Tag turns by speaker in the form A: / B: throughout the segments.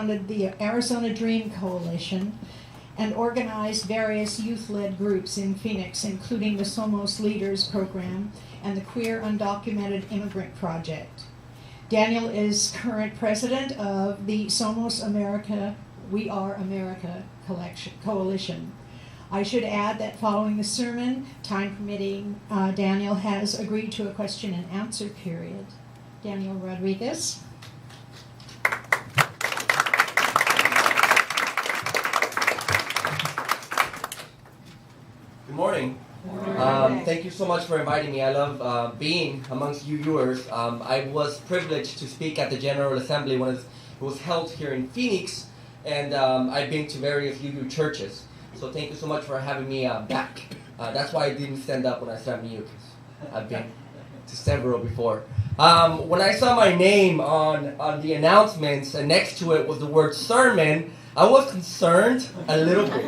A: founded the Arizona Dream Coalition and organized various youth-led groups in Phoenix, including the Somos Leaders Program and the Queer Undocumented Immigrant Project. Daniel is current president of the Somos America, We Are America Coalition. I should add that following the sermon, time permitting, Daniel has agreed to a question and answer period. Daniel Rodriquez.
B: Good morning. Thank you so much for inviting me. I love being amongst you viewers. I was privileged to speak at the General Assembly when it was held here in Phoenix, and I've been to various UU churches. So thank you so much for having me back. That's why I didn't stand up when I said you, because I've been to several before. When I saw my name on the announcements and next to it was the word sermon, I was concerned a little bit.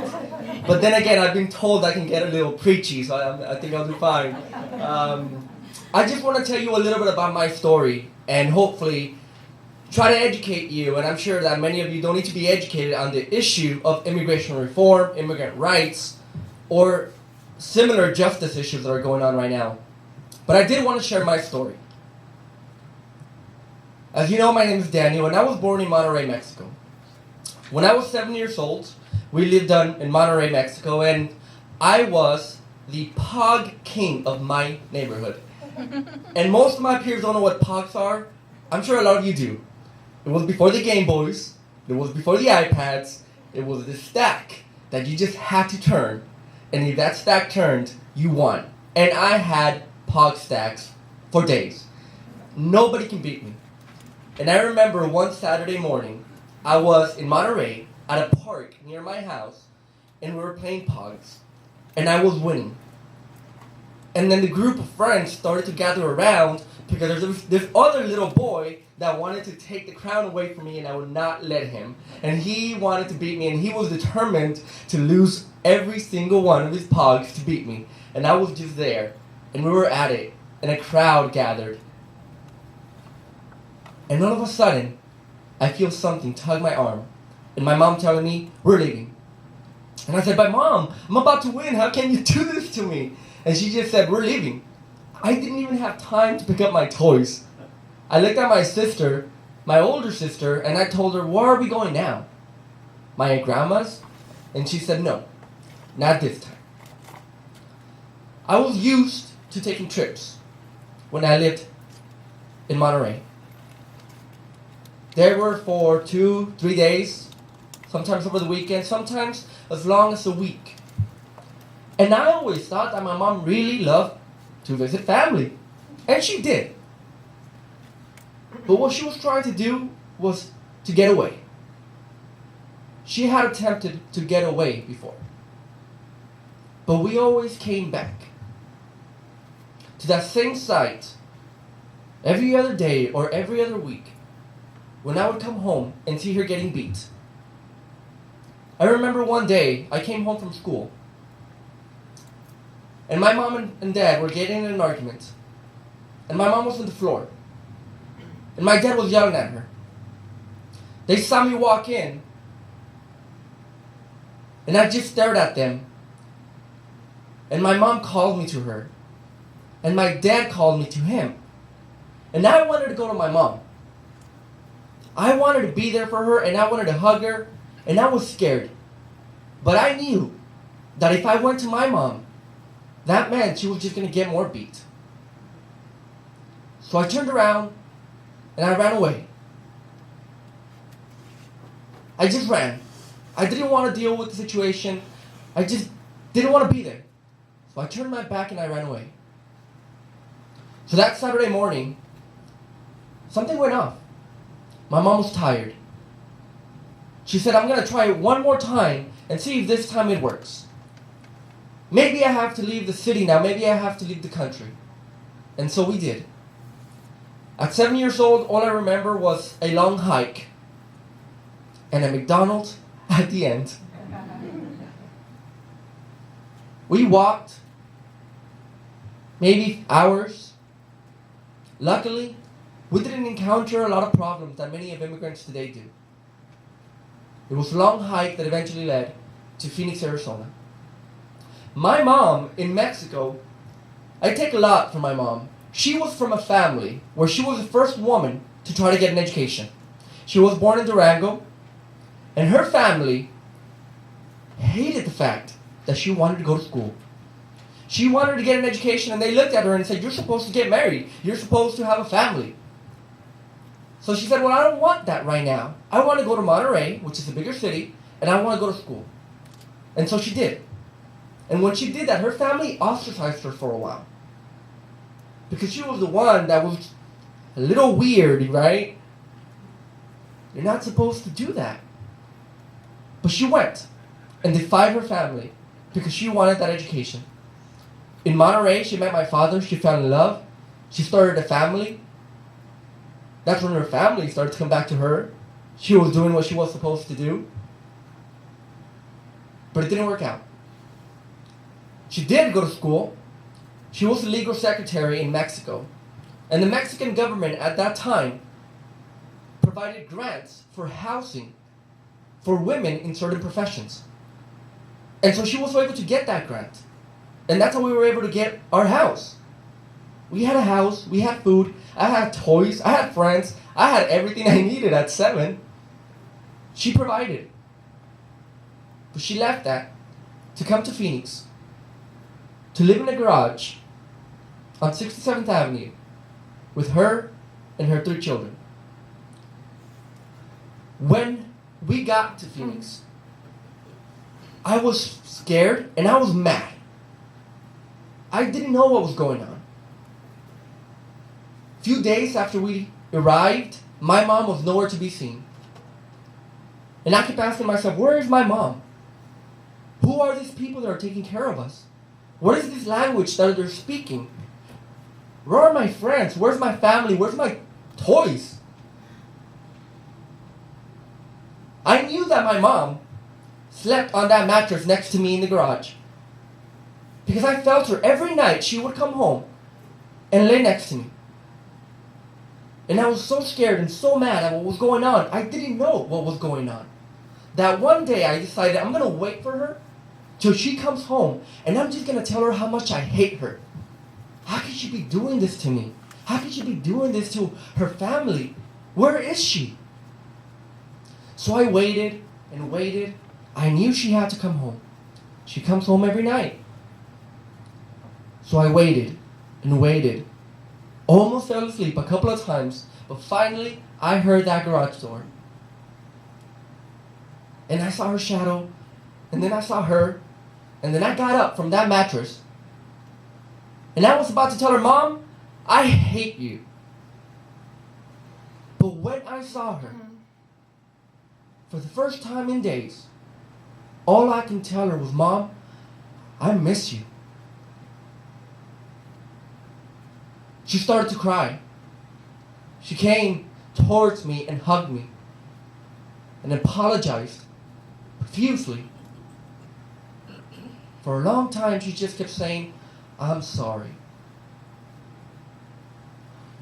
B: But then again, I've been told I can get a little preachy, so I think I'll do fine. I just want to tell you a little bit about my story and hopefully try to educate you. And I'm sure that many of you don't need to be educated on the issue of immigration reform, immigrant rights, or similar justice issues that are going on right now. But I did want to share my story. As you know, my name is Daniel, and I was born in Monterrey, Mexico. When I was 7 years old, we lived in Monterrey, Mexico, and I was the pog king of my neighborhood. And most of my peers don't know what pogs are. I'm sure a lot of you do. It was before the Game Boys. It was before the iPads. It was the stack that you just had to turn. And if that stack turned, you won. And I had pog stacks for days. Nobody can beat me. And I remember one Saturday morning, I was in Monterrey at a park near my house, and we were playing pogs, and I was winning. And then the group of friends started to gather around because there's this other little boy that wanted to take the crown away from me, and I would not let him. And he wanted to beat me, and he was determined to lose every single one of his pogs to beat me. And I was just there, and we were at it, and a crowd gathered. And all of a sudden, I feel something tug my arm, and my mom telling me, we're leaving. And I said, but Mom, I'm about to win. How can you do this to me? And she just said, we're leaving. I didn't even have time to pick up my toys. I looked at my sister, my older sister, and I told her, where are we going now? My grandma's? And she said, no, not this time. I was used to taking trips when I lived in Monterrey. They were for 2-3 days, sometimes over the weekend, sometimes as long as a week. And I always thought that my mom really loved to visit family. And she did. But what she was trying to do was to get away. She had attempted to get away before. But we always came back to that same site every other day or every other week when I would come home and see her getting beat. I remember one day I came home from school and my mom and dad were getting in an argument, and my mom was on the floor and my dad was yelling at her. They saw me walk in and I just stared at them, and my mom called me to her and my dad called me to him, and I wanted to go to my mom. I wanted to be there for her, and I wanted to hug her, and I was scared. But I knew that if I went to my mom, that meant she was just going to get more beat. So I turned around, and I ran away. I just ran. I didn't want to deal with the situation. I just didn't want to be there. So I turned my back and I ran away. So that Saturday morning, something went off. My mom was tired. She said, I'm going to try it one more time and see if this time it works. Maybe I have to leave the city now. Maybe I have to leave the country. And so we did. At 7 years old, all I remember was a long hike and a McDonald's at the end. We walked maybe hours. Luckily, we didn't encounter a lot of problems that many of immigrants today do. It was a long hike that eventually led to Phoenix, Arizona. My mom in Mexico, I take a lot from my mom. She was from a family where she was the first woman to try to get an education. She was born in Durango, and her family hated the fact that she wanted to go to school. She wanted to get an education, and they looked at her and said, "You're supposed to get married. You're supposed to have a family." So she said, "Well, I don't want that right now. I want to go to Monterey, which is a bigger city, and I want to go to school." And so she did. And when she did that, her family ostracized her for a while. Because she was the one that was a little weird, right? You're not supposed to do that. But she went and defied her family because she wanted that education. In Monterey, she met my father. She fell in love. She started a family. That's when her family started to come back to her. She was doing what she was supposed to do. But it didn't work out. She did go to school. She was a legal secretary in Mexico. And the Mexican government at that time provided grants for housing for women in certain professions. And so she was able to get that grant. And that's how we were able to get our house. We had a house, we had food, I had toys, I had friends, I had everything I needed at 7. She provided. But she left that to come to Phoenix, to live in a garage on 67th Avenue with her and her 3 children. When we got to Phoenix, I was scared and I was mad. I didn't know what was going on. A few days after we arrived, my mom was nowhere to be seen. And I kept asking myself, where is my mom? Who are these people that are taking care of us? What is this language that they're speaking? Where are my friends? Where's my family? Where's my toys? I knew that my mom slept on that mattress next to me in the garage. Because I felt her every night. She would come home and lay next to me. And I was so scared and so mad at what was going on. I didn't know what was going on. That one day I decided I'm going to wait for her till she comes home. And I'm just going to tell her how much I hate her. How could she be doing this to me? How could she be doing this to her family? Where is she? So I waited and waited. I knew she had to come home. She comes home every night. So I waited and waited. Almost fell asleep a couple of times. But finally, I heard that garage door. And I saw her shadow. And then I saw her. And then I got up from that mattress. And I was about to tell her, "Mom, I hate you." But when I saw her, for the first time in days, all I can tell her was, "Mom, I miss you." She started to cry. She came towards me and hugged me and apologized profusely. For a long time, she just kept saying, "I'm sorry."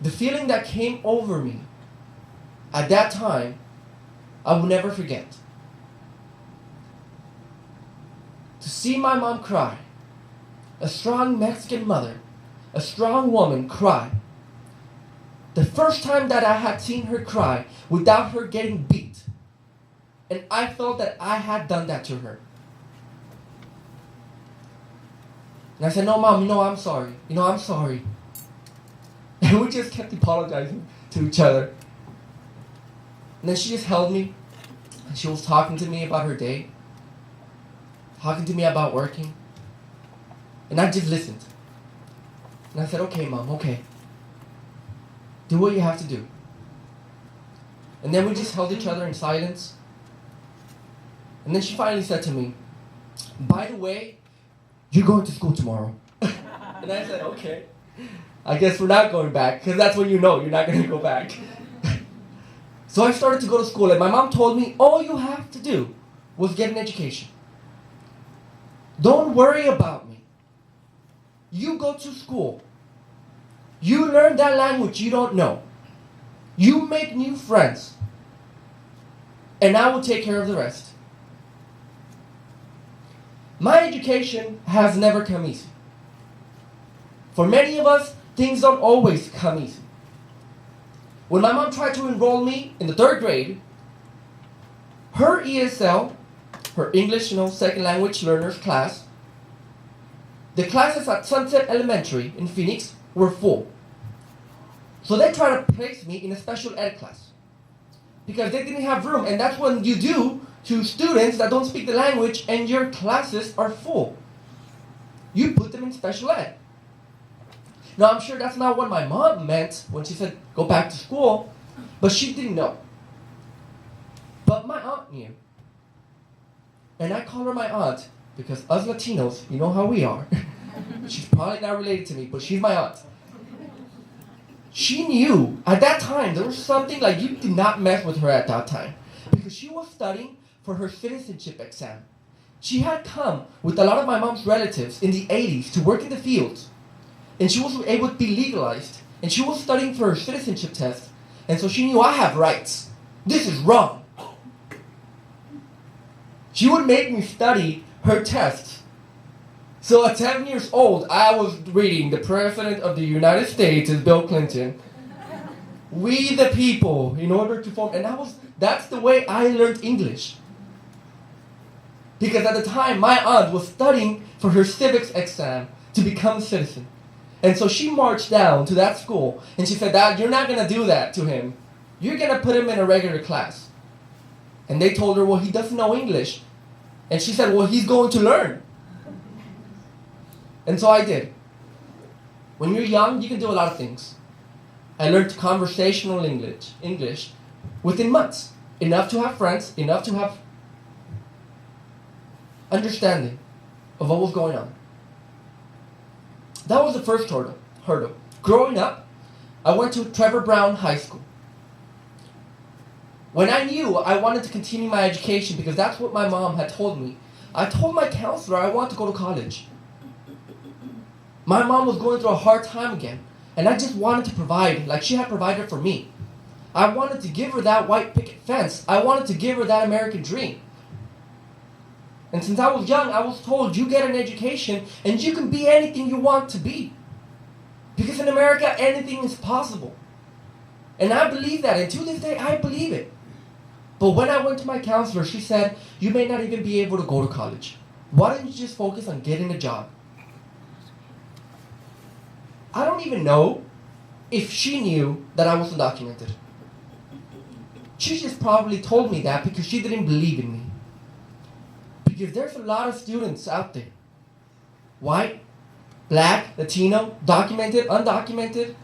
B: The feeling that came over me at that time, I will never forget. To see my mom cry, a strong Mexican mother, a strong woman cry. The first time that I had seen her cry without her getting beat. And I felt that I had done that to her. And I said, "No, Mom, I'm sorry. I'm sorry." And we just kept apologizing to each other. And then she just held me. And she was talking to me about her day. Talking to me about working. And I just listened. And I said, "Okay, Mom, okay. Do what you have to do." And then we just held each other in silence. And then she finally said to me, "By the way, you're going to school tomorrow." And I said, "Okay. I guess we're not going back." Because that's when you know you're not going to go back. So I started to go to school. And my mom told me, all you have to do was get an education. Don't worry about me. You go to school. You learn that language you don't know. You make new friends. and I will take care of the rest. My education has never come easy. For many of us, things don't always come easy. When my mom tried to enroll me in the 3rd grade, her ESL, her English, second language learners class, the classes at Sunset Elementary in Phoenix were full. So they tried to place me in a special ed class because they didn't have room, and that's what you do to students that don't speak the language and your classes are full. You put them in special ed. Now, I'm sure that's not what my mom meant when she said, go back to school, but she didn't know. But my aunt knew. And I call her my aunt because us Latinos, you know how we are. She's probably not related to me, but she's my aunt. She knew at that time there was something like you did not mess with her at that time because she was studying for her citizenship exam. She had come with a lot of my mom's relatives in the 80s to work in the fields, and she was able to be legalized, and she was studying for her citizenship test, and so she knew I have rights. This is wrong. She would make me study her tests. So at 7 years old, I was reading the President of the United States is Bill Clinton. We the people, in order to form, and that's the way I learned English. Because at the time, my aunt was studying for her civics exam to become a citizen. And so she marched down to that school, and she said, Dad, you're not going to do that to him. You're going to put him in a regular class. And they told her, well, he doesn't know English. And she said, well, he's going to learn. And so I did. When you're young, you can do a lot of things. I learned conversational English within months. Enough to have friends, enough to have understanding of what was going on. That was the first hurdle. Growing up, I went to Trevor Brown High School. When I knew I wanted to continue my education because that's what my mom had told me, I told my counselor I wanted to go to college. My mom was going through a hard time again, and I just wanted to provide like she had provided for me. I wanted to give her that white picket fence. I wanted to give her that American dream. And since I was young, I was told you get an education and you can be anything you want to be. Because in America, anything is possible. And I believe that, and to this day, I believe it. But when I went to my counselor, she said, you may not even be able to go to college. Why don't you just focus on getting a job? I don't even know if she knew that I was undocumented. She just probably told me that because she didn't believe in me. Because there's a lot of students out there, white, black, Latino, documented, undocumented,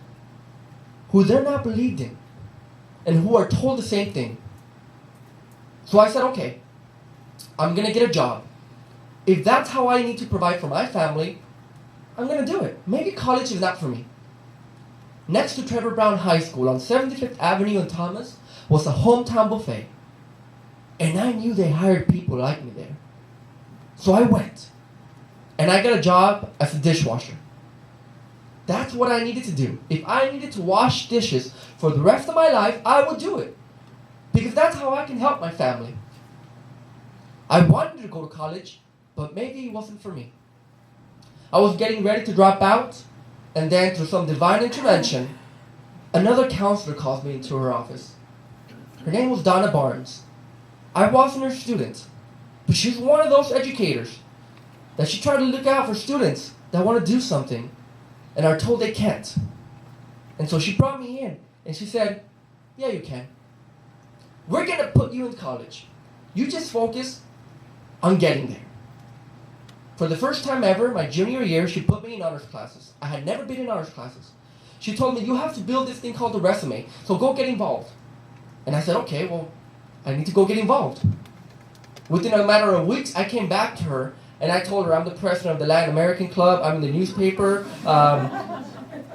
B: who they're not believed in and who are told the same thing. So I said, okay, I'm going to get a job. If that's how I need to provide for my family, I'm going to do it. Maybe college is not for me. Next to Trevor Brown High School on 75th Avenue in Thomas was a hometown buffet. And I knew they hired people like me there. So I went. And I got a job as a dishwasher. That's what I needed to do. If I needed to wash dishes for the rest of my life, I would do it. Because that's how I can help my family. I wanted to go to college, but maybe it wasn't for me. I was getting ready to drop out, and then through some divine intervention, another counselor called me into her office. Her name was Donna Barnes. I wasn't her student, but she's one of those educators that she tried to look out for students that want to do something and are told they can't. And so she brought me in, and she said, yeah, you can. We're going to put you in college. You just focus on getting there. For the first time ever, my junior year, she put me in honors classes. I had never been in honors classes. She told me, you have to build this thing called a resume, so go get involved. And I said, okay, well, I need to go get involved. Within a matter of weeks, I came back to her, and I told her I'm the president of the Latin American Club, I'm in the newspaper.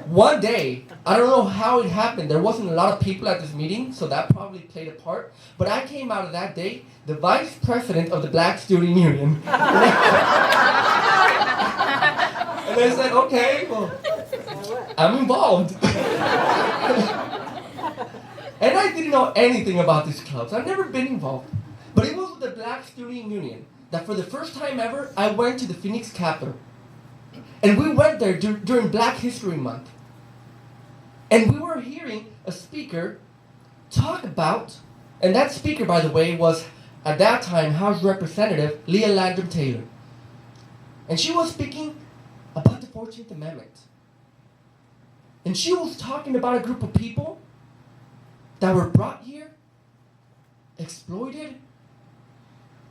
B: One day, I don't know how it happened, there wasn't a lot of people at this meeting, so that probably played a part, but I came out of that day the vice president of the Black Student Union. And I said, okay, well, I'm involved. And I didn't know anything about these clubs. I've never been involved. But it was with the Black Student Union that for the first time ever, I went to the Phoenix Capitol. And we went there during Black History Month. And we were hearing a speaker talk about, and that speaker, by the way, was at that time House Representative Leah Landrum Taylor. And she was speaking about the 14th Amendment. And she was talking about a group of people that were brought here, exploited,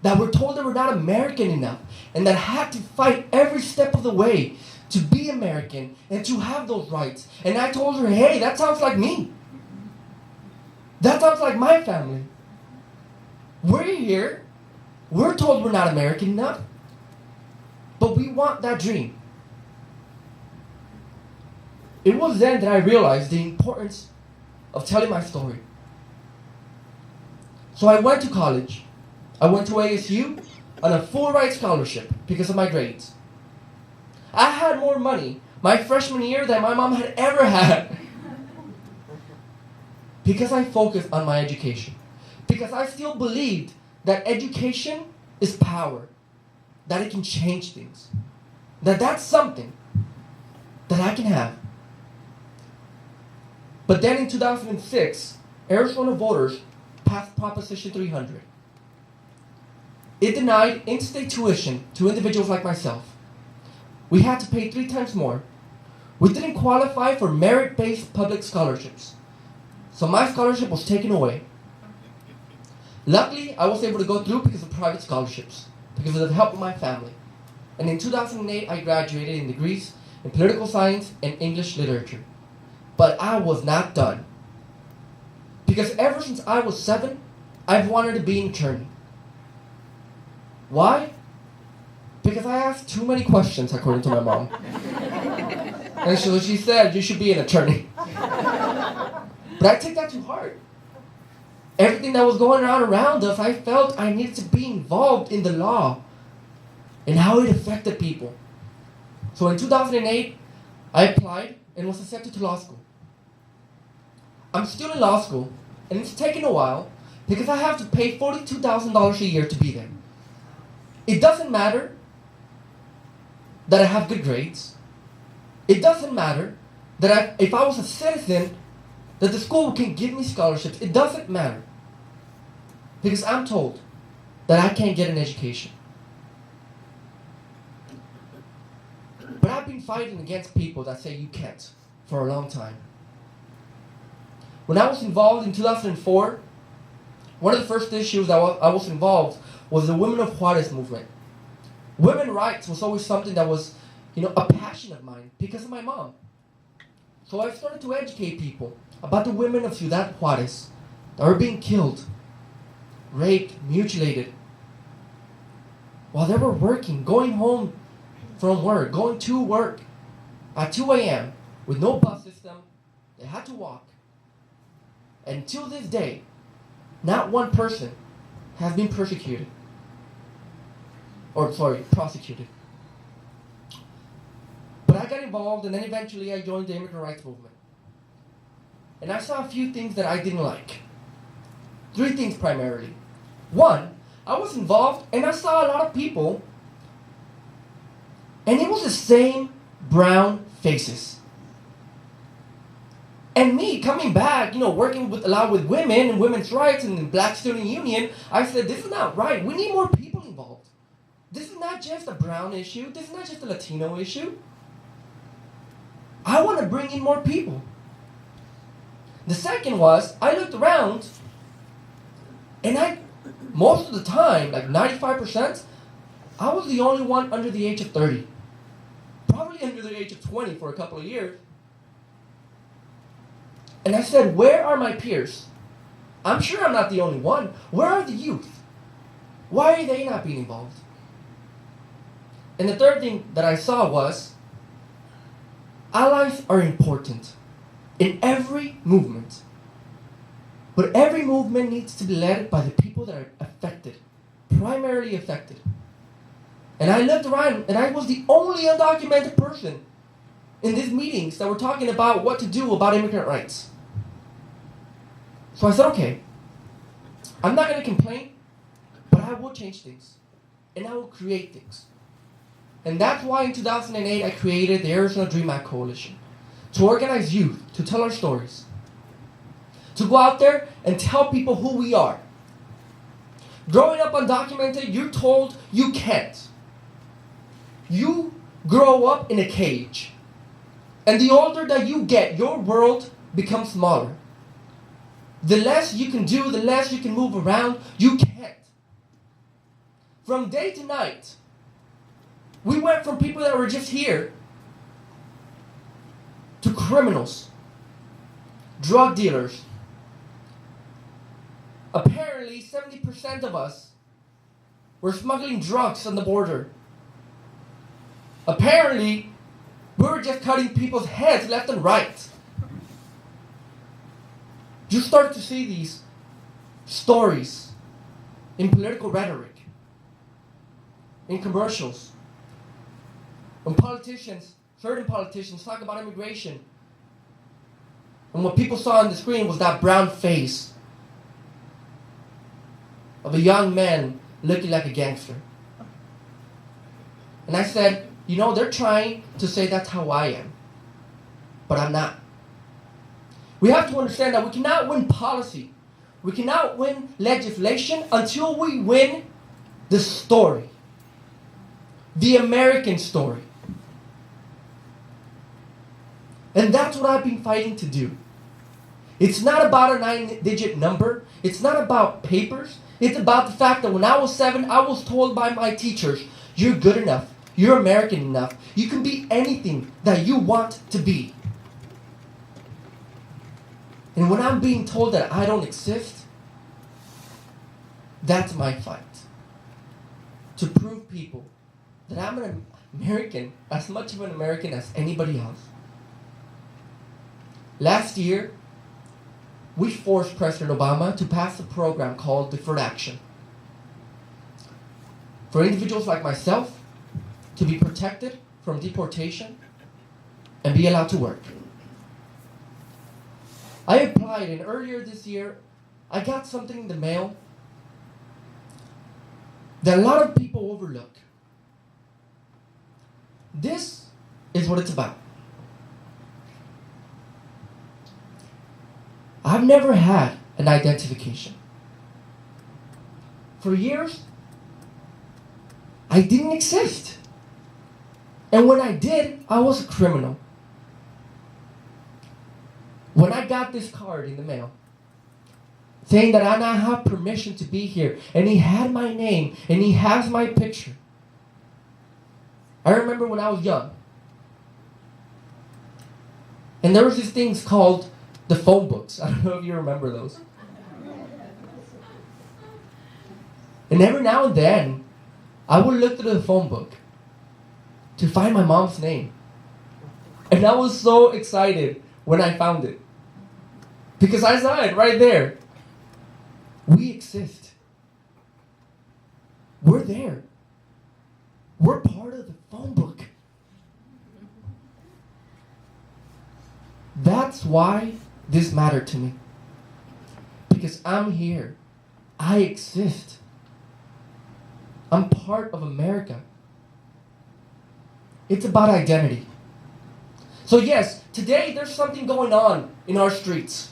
B: that were told they were not American enough, and that had to fight every step of the way to be American and to have those rights. And I told her, hey, that sounds like me. That sounds like my family. We're here, we're told we're not American enough, but we want that dream. It was then that I realized the importance of telling my story. So I went to college. I went to ASU on a full ride scholarship because of my grades. I had more money my freshman year than my mom had ever had. Because I focused on my education. Because I still believed that education is power. That it can change things. That's something that I can have. But then in 2006, Arizona voters passed Proposition 300. It denied in-state tuition to individuals like myself. We had to pay 3 times more. We didn't qualify for merit-based public scholarships. So my scholarship was taken away. Luckily, I was able to go through because of private scholarships, because of the help of my family. And in 2008, I graduated in degrees in political science and English literature. But I was not done. Because ever since I was 7, I've wanted to be an attorney. Why? Because I asked too many questions, according to my mom. And so she said, you should be an attorney. But I took that too hard. Everything that was going on around us, I felt I needed to be involved in the law and how it affected people. So in 2008, I applied and was accepted to law school. I'm still in law school, and it's taken a while because I have to pay $42,000 a year to be there. It doesn't matter that I have good grades. It doesn't matter that if I was a citizen, that the school can give me scholarships. It doesn't matter. Because I'm told that I can't get an education. But I've been fighting against people that say you can't for a long time. When I was involved in 2004, one of the first issues that I was involved was the Women of Juarez movement. Women's rights was always something that was, a passion of mine because of my mom. So I started to educate people about the women of Ciudad Juarez that were being killed, raped, mutilated, while they were working, going home from work, going to work at 2 a.m. with no bus system. They had to walk. And till this day, not one person has been prosecuted. But I got involved, and then eventually I joined the immigrant rights movement. And I saw a few things that I didn't like. 3 things primarily. 1, I was involved, and I saw a lot of people, and it was the same brown faces. And me coming back, working a lot with women and women's rights and the Black Student Union, I said, this is not right. We need more people involved. This is not just a brown issue. This is not just a Latino issue. I want to bring in more people. The second was, I looked around, and most of the time, like 95%, I was the only one under the age of 30. Probably under the age of 20 for a couple of years. And I said, where are my peers? I'm sure I'm not the only one. Where are the youth? Why are they not being involved? And the third thing that I saw was, allies are important in every movement. But every movement needs to be led by the people that are affected, primarily affected. And I looked around, and I was the only undocumented person in these meetings that were talking about what to do about immigrant rights. So I said, okay, I'm not going to complain, but I will change things. And I will create things. And that's why in 2008 I created the Arizona Dream Act Coalition. To organize youth, to tell our stories. To go out there and tell people who we are. Growing up undocumented, you're told you can't. You grow up in a cage. And the older that you get, your world becomes smaller. The less you can do, the less you can move around, you can't. From day to night, we went from people that were just here to criminals, drug dealers. Apparently, 70% of us were smuggling drugs on the border. Apparently, we were just cutting people's heads left and right. You start to see these stories in political rhetoric, in commercials, when certain politicians talk about immigration. And what people saw on the screen was that brown face of a young man looking like a gangster. And I said, they're trying to say that's how I am. But I'm not. We have to understand that we cannot win policy. We cannot win legislation until we win the story. The American story. And that's what I've been fighting to do. It's not about a 9-digit number. It's not about papers. It's about the fact that when I was 7, I was told by my teachers, you're good enough. You're American enough. You can be anything that you want to be. And when I'm being told that I don't exist, that's my fight. To prove people that I'm an American, as much of an American as anybody else. Last year, we forced President Obama to pass a program called Deferred Action. For individuals like myself to be protected from deportation and be allowed to work. I applied, and earlier this year, I got something in the mail that a lot of people overlook. This is what it's about. I've never had an identification. For years, I didn't exist. And when I did, I was a criminal. When I got this card in the mail, saying that I now have permission to be here, and he had my name, and he has my picture. I remember when I was young, and there was these things called the phone books. I don't know if you remember those. And every now and then, I would look through the phone book to find my mom's name. And I was so excited when I found it. Because I saw it right there. We exist. We're there. We're part of the phone book. That's why this mattered to me. Because I'm here. I exist. I'm part of America. It's about identity. So yes, today there's something going on in our streets.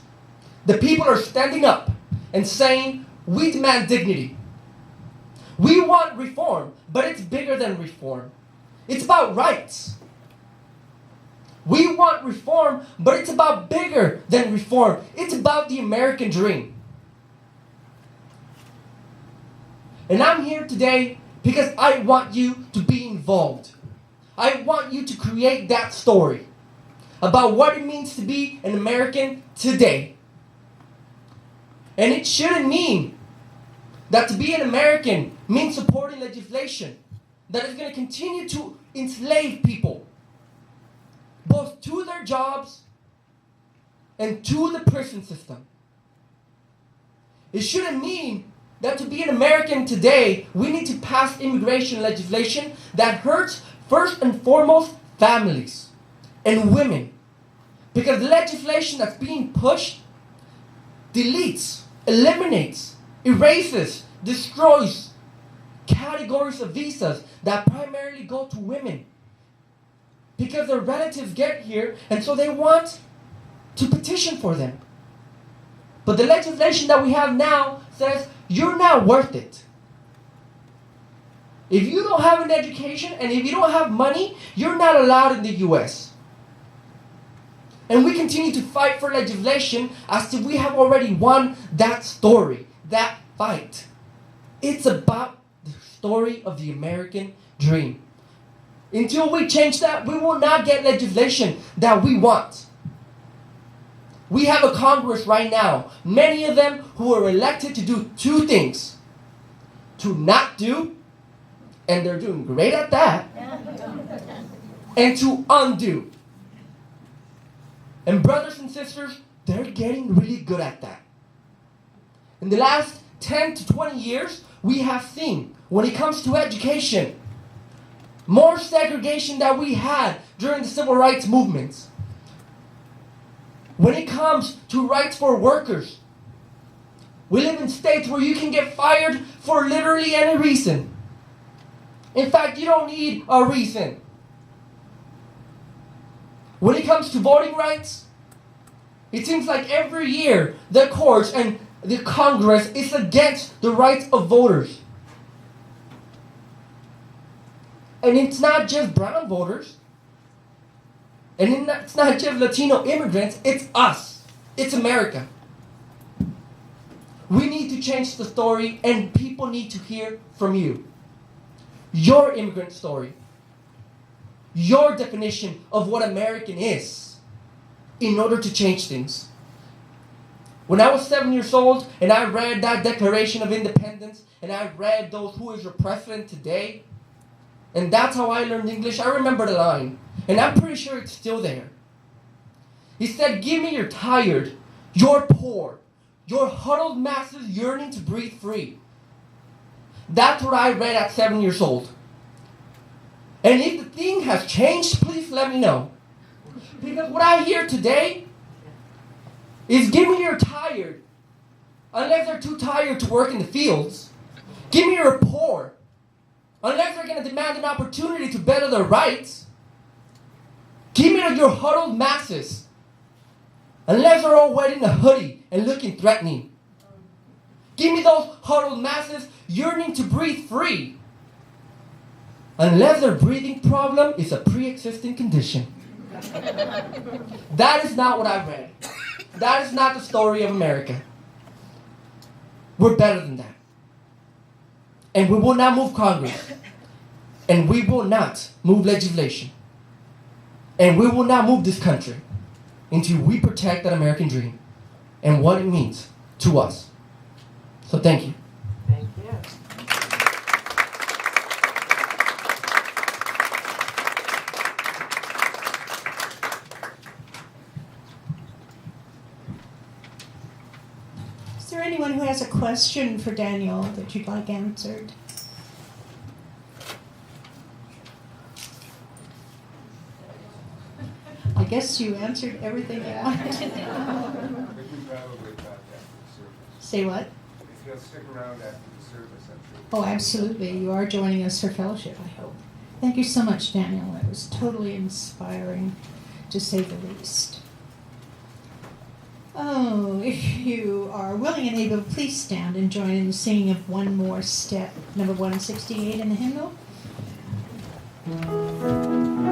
B: The people are standing up and saying, we demand dignity. We want reform, but it's bigger than reform. It's about rights. We want reform, but it's about bigger than reform. It's about the American dream. And I'm here today because I want you to be involved. I want you to create that story about what it means to be an American today. And it shouldn't mean that to be an American means supporting legislation that is going to continue to enslave people, both to their jobs and to the prison system. It shouldn't mean that to be an American today, we need to pass immigration legislation that hurts first and foremost families and women. Because the legislation that's being pushed deletes, eliminates, erases, destroys categories of visas that primarily go to women. Because their relatives get here, and so they want to petition for them. But the legislation that we have now says you're not worth it. If you don't have an education and if you don't have money, you're not allowed in the U.S. And we continue to fight for legislation as if we have already won that story, that fight. It's about the story of the American dream. Until we change that, we will not get legislation that we want. We have a Congress right now, many of them who are elected to do two things. To not do, and they're doing great at that, and to undo. And brothers and sisters, they're getting really good at that. In the last 10 to 20 years, we have seen, when it comes to education, more segregation than we had during the civil rights movements. When it comes to rights for workers, we live in states where you can get fired for literally any reason. In fact, you don't need a reason. When it comes to voting rights, it seems like every year the courts and the Congress is against the rights of voters. And it's not just brown voters. And it's not just Latino immigrants. It's us. It's America. We need to change the story, and people need to hear from you. Your immigrant story. Your definition of what American is in order to change things. When I was 7 years old and I read that Declaration of Independence and I read those "Who is your president today?" and that's how I learned English, I remember the line. And I'm pretty sure it's still there. He said, "Give me your tired, your poor, your huddled masses yearning to breathe free." That's what I read at 7 years old. And if the thing has changed, please let me know. Because what I hear today is, "Give me your tired," unless they're too tired to work in the fields. "Give me your poor," unless they're going to demand an opportunity to better their rights. "Give me your huddled masses," unless they're all wearing a hoodie and looking threatening. "Give me those huddled masses yearning to breathe free," unless their breathing problem is a pre-existing condition. That is not what I read. That is not the story of America. We're better than that. And we will not move Congress. And we will not move legislation. And we will not move this country until we protect that American dream and what it means to us. So thank you.
C: Thank you.
A: Is there anyone who has a question for Daniel that you'd like answered? I guess you answered everything I wanted to know.
D: I think we probably got after the service.
A: Say what?
D: If you'll stick around after the service, I'm sure.
A: Oh, absolutely. You are joining us for fellowship, I hope. Thank you so much, Daniel. It was totally inspiring, to say the least. Oh, if you are willing and able, please stand and join in the singing of One More Step, number 168 in the hymnal.
E: One more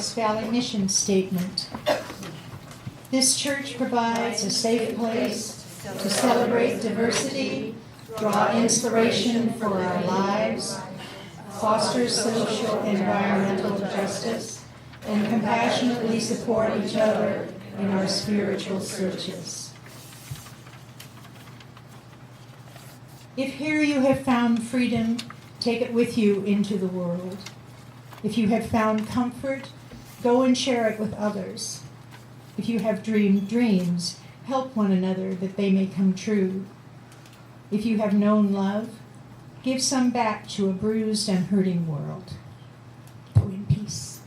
A: West Valley mission statement. This church provides a safe place to celebrate diversity, draw inspiration for our lives, foster social and environmental justice, and compassionately support each other in our spiritual searches. If here you have found freedom, take it with you into the world. If you have found comfort, go and share it with others. If you have dreamed dreams, help one another that they may come true. If you have known love, give some back to a bruised and hurting world. Go in peace.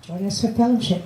A: Join us for fellowship.